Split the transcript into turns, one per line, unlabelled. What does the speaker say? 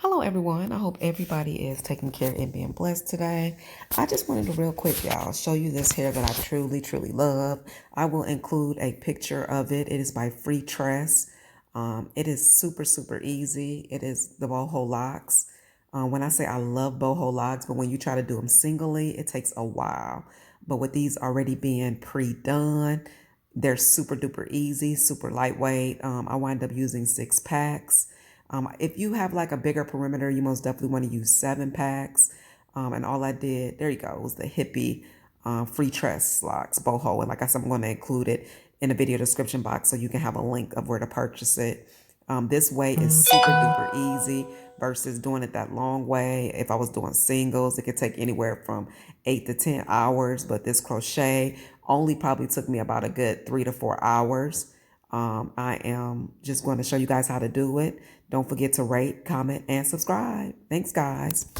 Hello everyone, I hope everybody is taking care and being blessed today. I just wanted to real quick, y'all, show you this hair that I truly love. I will include a picture of it. It is by Freetress. It is super easy. It is the BOHO Locs. When I say I love BOHO Locs, but when you try to do them singly, it takes a while. But with these already being pre-done, they're super duper easy, super lightweight. I wind up using 6 packs. If you have like a bigger perimeter, you most definitely want to use 7 packs. And all I did, there you go, was the Hippie Freetress Locs BOHO. And like I said, I'm going to include it in the video description box so you can have a link of where to purchase it. This way is super duper easy versus doing it that long way. If I was doing singles, it could take anywhere from 8 to 10 hours, but this crochet only probably took me about a good 3 to 4 hours. I am just going to show you guys how to do it. Don't forget to rate, comment, and subscribe. Thanks, guys.